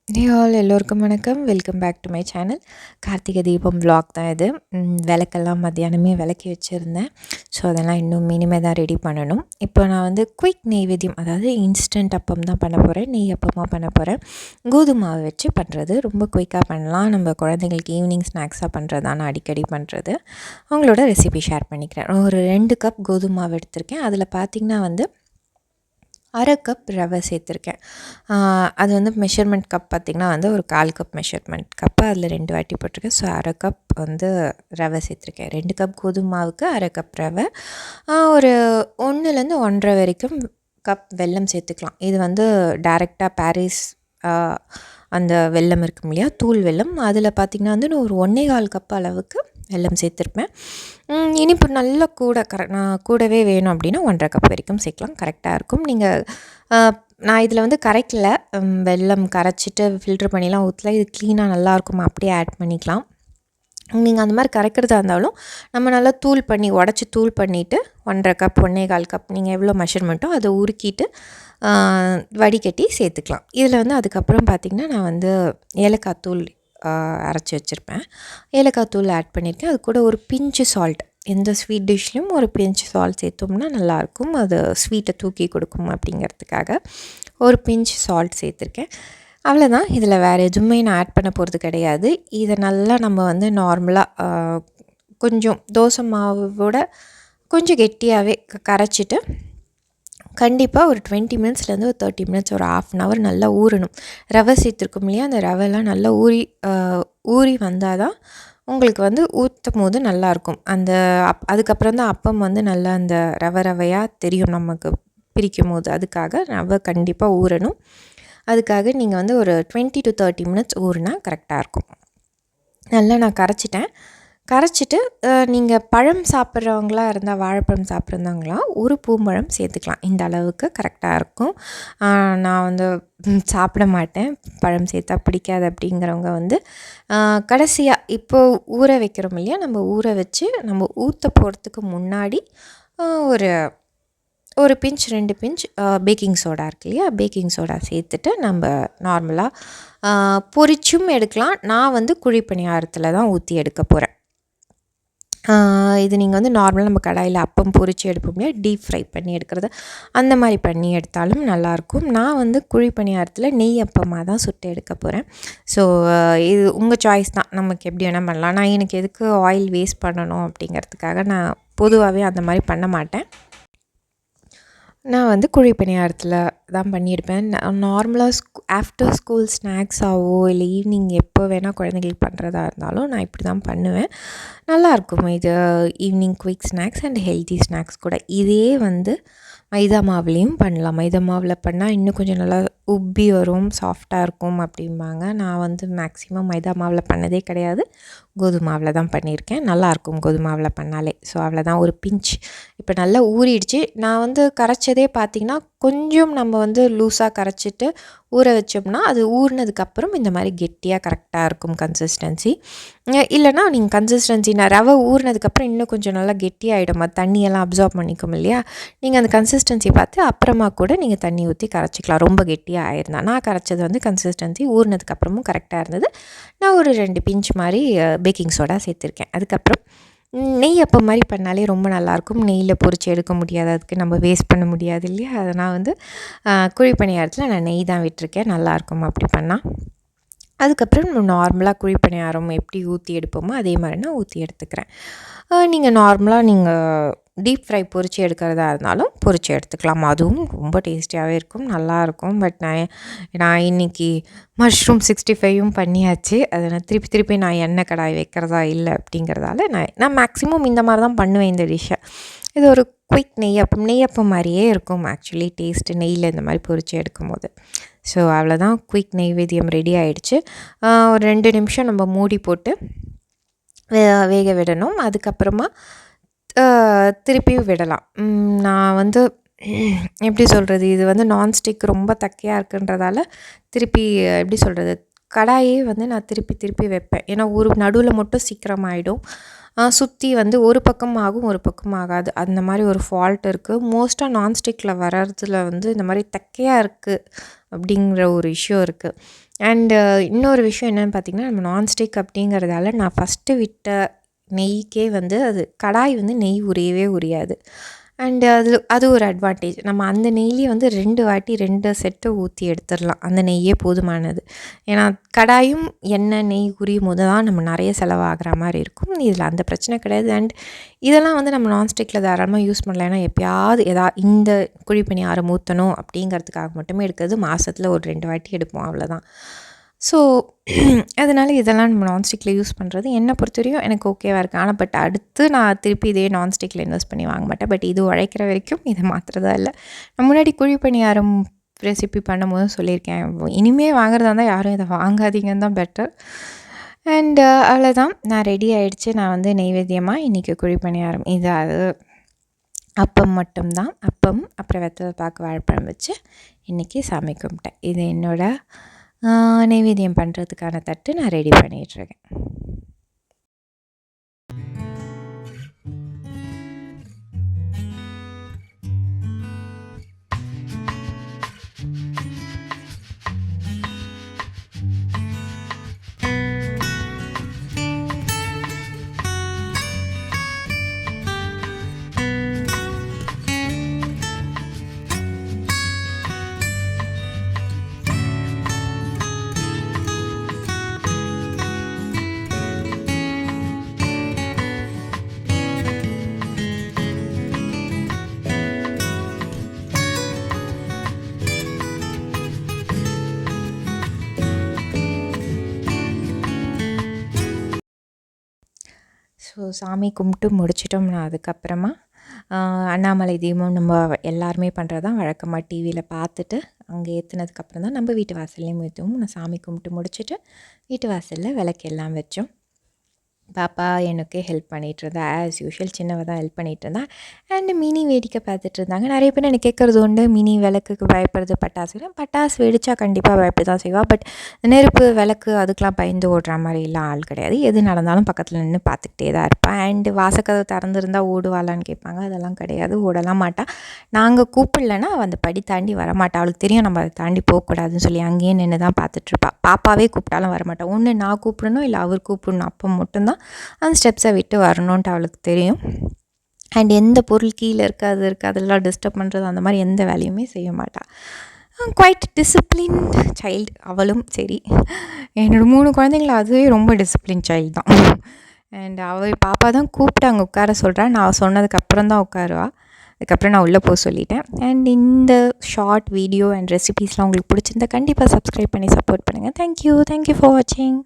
எல்லோருக்கும் வணக்கம். Welcome back to my channel. Karthigai Deepam vlog தான் இது. விளக்கெல்லாம் மத்தியானமே விளக்கி வச்சுருந்தேன். ஸோ அதெல்லாம் இன்னும் இனிமேல் தான் ரெடி பண்ணணும். இப்போ நான் வந்து குயிக் நெய்வேத்தியம், அதாவது இன்ஸ்டன்ட் அப்பம் தான் பண்ண போகிறேன். நெய் அப்பமாக பண்ண போகிறேன். கோதுமை மாவு வச்சு பண்ணுறது ரொம்ப குயிக்காக பண்ணலாம். நம்ம குழந்தைங்களுக்கு ஈவினிங் ஸ்நாக்ஸாக பண்ணுறதான அடிக்கடி பண்ணுறது. அவங்களோட ரெசிபி ஷேர் பண்ணிக்கிறேன். ஒரு 2 கப் கோதுமை மாவு எடுத்திருக்கேன். அதில் பார்த்திங்கன்னா வந்து 1/2 கப் ரவை சேர்த்துருக்கேன். அது வந்து மெஷர்மெண்ட் கப் பார்த்திங்கன்னா வந்து ஒரு 1/4 கப் மெஷர்மெண்ட் கப்பு, அதில் 2 வாட்டி போட்டிருக்கேன். ஸோ 1/2 கப் வந்து ரவை சேர்த்துருக்கேன். 2 கப் கோதுமை மாவுக்கு 1/2 கப் ரவை. ஒரு 1லேருந்து 1.5 வரைக்கும் கப் வெல்லம் சேர்த்துக்கலாம். இது வந்து டைரெக்டாக பாரிஸ் அந்த வெல்லம் இருக்கும் இல்லையா, தூள் வெல்லம், அதில் பார்த்திங்கன்னா வந்து நான் ஒரு 1.25 கப் அளவுக்கு வெல்லம் சேர்த்துருப்பேன். இனிப்பு நல்லா நான் கூடவே வேணும் அப்படின்னா 1.5 கப் வரைக்கும் சேர்க்கலாம், கரெக்டாக இருக்கும். நீங்கள் நான் இதில் வந்து கரைக்கல, வெல்லம் கரைச்சிட்டு ஃபில்ட்ரு பண்ணிலாம் ஊற்றல. இது க்ளீனாக நல்லாயிருக்கும், அப்படியே ஆட் பண்ணிக்கலாம். நீங்கள் அந்த மாதிரி கரைக்கிறதா இருந்தாலும் நம்ம நல்லா தூள் பண்ணி உடச்சி தூள் பண்ணிவிட்டு 1.5 கப் 1.25 கப் நீங்கள் எவ்வளோ மெஷர்மெண்ட்டோ அதை உருக்கிட்டு வடிகட்டி சேர்த்துக்கலாம். இதில் வந்து அதுக்கப்புறம் பார்த்திங்கன்னா நான் வந்து ஏலக்காய் தூள் அரைச்சி வச்சுருப்பேன். ஏலக்காய் தூள் ஆட் பண்ணியிருக்கேன். அது கூட ஒரு பிஞ்சு சால்ட், எந்த ஸ்வீட் டிஷ்லேயும் ஒரு பிஞ்சு சால்ட் சேர்த்தோம்னா நல்லாயிருக்கும், அது ஸ்வீட்டை தூக்கி கொடுக்கும் அப்படிங்கிறதுக்காக ஒரு பிஞ்சு சால்ட் சேர்த்துருக்கேன். அவ்வளோதான். இதில் வேறு எதுவுமே நான் ஆட் பண்ண போகிறது கிடையாது. இதை நல்லா நம்ம வந்து நார்மலாக கொஞ்சம் தோசை மாவோட கொஞ்சம் கெட்டியாகவே கரைச்சிட்டு கண்டிப்பாக ஒரு 20 மினிட்ஸ்லேருந்து ஒரு 30 மினிட்ஸ், ஒரு 1/2 hour நல்லா ஊறணும். ரவை சேர்த்துருக்கோம் இல்லையா, அந்த ரவைலாம் நல்லா ஊறி வந்தால் தான் உங்களுக்கு வந்து ஊற்றும் போது நல்லாயிருக்கும். அந்த அதுக்கப்புறம் தான் அப்பம் வந்து நல்லா அந்த ரவையாக தெரியும் நமக்கு பிரிக்கும் போது. அதுக்காக ரவை கண்டிப்பாக ஊறணும். அதுக்காக நீங்கள் வந்து ஒரு 20 to 30 மினிட்ஸ் ஊறினா கரெக்டாக இருக்கும். நல்லா நான் கரைச்சிட்டு நீங்கள் பழம் சாப்பிட்றவங்களா இருந்தால், வாழைப்பழம் சாப்பிட்றவங்களாம் ஒரு பூம்பழம் சேர்த்துக்கலாம். இந்த அளவுக்கு கரெக்டாக இருக்கும். நான் வந்து சாப்பிட மாட்டேன், பழம் சேர்த்தா பிடிக்காது அப்படிங்கிறவங்க வந்து கடைசியாக இப்போது ஊற வைக்கிறோம் இல்லையா, நம்ம ஊற வச்சு நம்ம ஊற்ற போகிறதுக்கு முன்னாடி ஒரு பிஞ்ச் 2 பிஞ்ச் பேக்கிங் சோடா இருக்கு இல்லையா, பேக்கிங் சோடா சேர்த்துட்டு நம்ம நார்மலாக பொரிச்சும் எடுக்கலாம். நான் வந்து குழி பணியாரத்தில் தான் ஊற்றி எடுக்க போகிறேன். இது நீங்கள் வந்து நார்மலாக நம்ம கடாயில் அப்பம் பொரித்து எடுப்போம் இல்லையா, டீப் ஃப்ரை பண்ணி எடுக்கிறது, அந்த மாதிரி பண்ணி எடுத்தாலும் நல்லாயிருக்கும். நான் வந்து குழி பணியாரத்தில் நெய் அப்பமாக தான் சுட்டு எடுக்க போகிறேன். ஸோ இது உங்கள் சாய்ஸ் தான், நமக்கு எப்படி வேணால் பண்ணலாம். நான் எனக்கு எதுக்கு ஆயில் வேஸ்ட் பண்ணணும் அப்படிங்கிறதுக்காக நான் பொதுவாகவே அந்த மாதிரி பண்ண மாட்டேன். நான் வந்து குழி பணியாரத்தில் தான் பண்ணியிருப்பேன். நார்மலாக ஆஃப்டர் ஸ்கூல் ஸ்நாக்ஸாவோ இல்லை ஈவினிங் எப்போ வேணால் குழந்தைங்களுக்கு பண்ணுறதா இருந்தாலும் நான் இப்படி தான் பண்ணுவேன். நல்லாயிருக்கும் இது evening quick snacks and healthy snacks கூட. இதே வந்து மைதா மாவுலேயும் பண்ணலாம். மைதா மாவில் பண்ணால் இன்னும் கொஞ்சம் நல்லா உப்பி வரும், சாஃப்டாக இருக்கும் அப்படிம்பாங்க. நான் வந்து மேக்ஸிமம் மைதா மாவில் பண்ணதே கிடையாது, கோதுமை மாவில் தான் பண்ணியிருக்கேன். நல்லாயிருக்கும் கோதுமை மாவில் பண்ணாலே. ஸோ அவ்வளோதான், ஒரு பிஞ்ச் இப்போ நல்லா ஊறிடுச்சு. நான் வந்து கரைச்சதே பார்த்திங்கன்னா கொஞ்சம் நம்ம வந்து லூஸாக கரைச்சிட்டு ஊற வச்சோம்னா அது ஊறினதுக்கப்புறம் இந்த மாதிரி கெட்டியாக கரெக்டாக இருக்கும் கன்சிஸ்டன்சி. இல்லைனா நீங்கள் கன்சிஸ்டன்சி நான் ரவை ஊறினதுக்கப்புறம் இன்னும் கொஞ்சம் நல்லா கெட்டியாகிடும், அது தண்ணியெல்லாம் அப்சார்ப் பண்ணிக்கும் இல்லையா, நீங்கள் அந்த கன்சிஸ்டன்சி பார்த்து அப்புறமா கூட நீங்கள் தண்ணி ஊற்றி கரைச்சிக்கலாம். ரொம்ப கெட்டியாக ஆயிருந்தா, நான் கரைச்சது வந்து கன்சிஸ்டன்சி ஊறினதுக்கப்புறமும் கரெக்டாக இருந்தது. நான் ஒரு 2 பிஞ்ச் மாதிரி பேக்கிங் சோடா சேர்த்துருக்கேன். அதுக்கப்புறம் நெய் அப்பம் மாதிரி பண்ணாலே ரொம்ப நல்லாயிருக்கும். நெய்யில் பொரித்து எடுக்க முடியாது, அதுக்கு நம்ம வேஸ்ட் பண்ண முடியாது இல்லையா, அதை நான் வந்து குழி பணியாரத்தில் நான் நெய் தான் விட்டுருக்கேன். நல்லாயிருக்கும் அப்படி பண்ணால். அதுக்கப்புறம் நார்மலாக குழி பணியாரம் எப்படி ஊற்றி எடுப்போமோ அதே மாதிரி நான் ஊற்றி எடுத்துக்கிறேன். நீங்கள் நார்மலாக நீங்கள் டீப் ஃப்ரை பொரித்து எடுக்கிறதா இருந்தாலும் பொரித்து எடுத்துக்கலாம், அதுவும் ரொம்ப டேஸ்டியாகவே இருக்கும், நல்லாயிருக்கும். பட் நான் இன்றைக்கி மஷ்ரூம் 65யும் பண்ணியாச்சு. அதை நான் திருப்பி நான் எண்ணெய் கடாய் வைக்கிறதா இல்லை அப்படிங்கிறதால நான் மேக்ஸிமம் இந்த மாதிரி தான் பண்ணுவேன் இந்த டிஷ்ஷை. இது ஒரு குயிக் நெய்யப்பம் மாதிரியே இருக்கும் ஆக்சுவலி டேஸ்ட்டு, நெய்யில் இந்த மாதிரி பொரித்து எடுக்கும்போது. ஸோ அவ்வளோதான், குயிக் நெய்வேத்தியம் ரெடி ஆகிடுச்சு. ஒரு 2 நிமிஷம் நம்ம மூடி போட்டு வேக விடணும். அதுக்கப்புறமா திருப்பியும் விடலாம். நான் வந்து எப்படி சொல்கிறது, இது வந்து நான்ஸ்டிக் ரொம்ப தக்கையாக இருக்குன்றதால திருப்பி எப்படி சொல்கிறது, கடாயே வந்து நான் திருப்பி வைப்பேன். ஏன்னா ஒரு நடுவில் மட்டும் சீக்கிரமாகிடும், சுற்றி வந்து ஒரு பக்கம் ஆகும் ஒரு பக்கம் ஆகாது, அந்த மாதிரி ஒரு ஃபால்ட் இருக்குது. மோஸ்ட்டாக நான்ஸ்டிக்கில் வர்றதுல வந்து இந்த மாதிரி தக்கையாக இருக்குது அப்படிங்கிற ஒரு இஷ்யூ இருக்குது. அண்டு இன்னொரு விஷயம் என்னென்னு பார்த்திங்கன்னா, நம்ம நான்ஸ்டிக் அப்படிங்கிறதால நான் ஃபஸ்ட்டு விட்ட நெய்க்கே வந்து அது கடாய் வந்து நெய் உரியவே உரியாது. அண்டு அது ஒரு அட்வான்டேஜ். நம்ம அந்த நெய்லேயே வந்து 2 வாட்டி 2 செட்டு ஊற்றி எடுத்துடலாம். அந்த நெய்யே போதுமானது. ஏன்னா கடாயும் எண்ணெய் நெய் உரியும் போது தான் நம்ம நிறைய செலவாகிற மாதிரி இருக்கும். இதில் அந்த பிரச்சனை கிடையாது. அண்ட் இதெல்லாம் வந்து நம்ம நான்ஸ்டிக்கில் தாராளமாக யூஸ் பண்ணலாம். ஏன்னா எப்பயாவது இந்த குழிப்பணியாரம் ஊற்றணும் அப்படிங்கிறதுக்காக மட்டுமே எடுக்கிறது. மாதத்தில் ஒரு 2 வாட்டி எடுப்போம், அவ்வளோதான். ஸோ அதனால் இதெல்லாம் நம்ம நான்ஸ்டிக்கில் யூஸ் பண்ணுறது என்னை பொறுத்தவரையும் எனக்கு ஓகேவாக இருக்குது. ஆனால் பட் அடுத்து நான் திருப்பி இதே நான்ஸ்டிக்கில் இன்வெஸ்ட் பண்ணி வாங்க மாட்டேன். பட் இது உழைக்கிற வரைக்கும் இதை மாற்றுறதா இல்லை. நான் முன்னாடி குழிப்பணியாரம் ரெசிபி பண்ணும்போது சொல்லியிருக்கேன், இனிமேல் வாங்குறதா இருந்தால் யாரும் இதை வாங்காதீங்கன்னு தான் பெட்டர். அண்டு அவ்வளோதான், நான் ரெடி ஆகிடுச்சு. நான் வந்து நெய்வேத்தியமாக இன்றைக்கி குழிப்பணியாரம் அது அப்பம் மட்டும்தான். அப்பம் அப்புறம் வெத்தலை பாக்கு வாழைப்பழம் வச்சு இன்றைக்கி சாமி கும்பிட்டேன். இது என்னோடய நெய்வேத்தியம் பண்ணுறதுக்கான தட்டு நான் ரெடி பண்ணிகிட்ருக்கேன். ஸோ சாமி கும்பிட்டு முடிச்சிட்டோம்னா அதுக்கப்புறமா அண்ணாமலை தீபம் நம்ம எல்லாருமே பண்ணுறது தான் வழக்கமாக டிவியில் பார்த்துட்டு அங்கே ஏற்றுனதுக்கப்புறம் தான் நம்ம வீட்டு வாசல்லையும் ஏற்றுவோம். நான் சாமி கும்பிட்டு முடிச்சுட்டு வீட்டு வாசலில் விளக்கு எல்லாம் வச்சோம். பாப்பா எனக்கு ஹெல்ப் பண்ணிகிட்டு இருந்தா, ஆஸ் யூஷுவல் சின்னவ தான் ஹெல்ப் பண்ணிகிட்டு இருந்தா. அண்டு மினி வேடிக்கை பார்த்துட்டு இருந்தாங்க. நிறைய பேர் எனக்கு கேட்குறது உண்டு, மினி விளக்குக்கு பயப்படுறது பட்டாசு வெடித்தா கண்டிப்பாக பயப்பட தான் செய்வாள். பட் நெருப்பு விளக்கு அதுக்கெலாம் பயந்து ஓடுற மாதிரிலாம் ஆள் கிடையாது. எது நடந்தாலும் பக்கத்தில் நின்று பார்த்துக்கிட்டே தான் இருப்பாள். அண்டு வாசக்கதவு திறந்துருந்தால் ஓடுவாளான்னு கேட்பாங்க, அதெல்லாம் கிடையாது, ஓடலாம் மாட்டாள். நாங்கள் கூப்பிடலன்னா அவள் அந்த படி தாண்டி வரமாட்டாள். அவளுக்கு தெரியும் நம்ம அதை தாண்டி போகக்கூடாதுன்னு சொல்லி அங்கேயே நின்று தான் பார்த்துட்ருப்பா. பாப்பாவே கூப்பிட்டாலும் வரமாட்டாள். ஒன்று நான் கூப்பிடணும், இல்லை அவர் கூப்பிடணும், அப்போ மட்டும்தான் அந்த ஸ்டெப்ஸை விட்டு வரணுன்ட்டு அவளுக்கு தெரியும். அண்ட் எந்த பொருள் கீழே இருக்குது அதெல்லாம் டிஸ்டர்ப் பண்ணுறது அந்த மாதிரி எந்த வேலையுமே செய்ய மாட்டாள். குவைட் டிசிப்ளின்ட் சைல்டு அவளும். சரி, என்னோடய 3 குழந்தைங்கள அதுவே ரொம்ப டிசிப்ளின் சைல்டு தான். அண்ட் பாப்பா தான் கூப்பிட்டு அங்கே உட்கார சொல்கிறேன். நான் சொன்னதுக்கப்புறம் தான் உட்காருவா. அதுக்கப்புறம் நான் உள்ளே போக சொல்லிட்டேன். அண்ட் இந்த ஷார்ட் வீடியோ அண்ட் ரெசிபீஸ்லாம் உங்களுக்கு பிடிச்சிருந்தா கண்டிப்பாக சப்ஸ்கிரைப் பண்ணி சப்போர்ட் பண்ணுங்கள். தேங்க்யூ ஃபார் வாட்சிங்.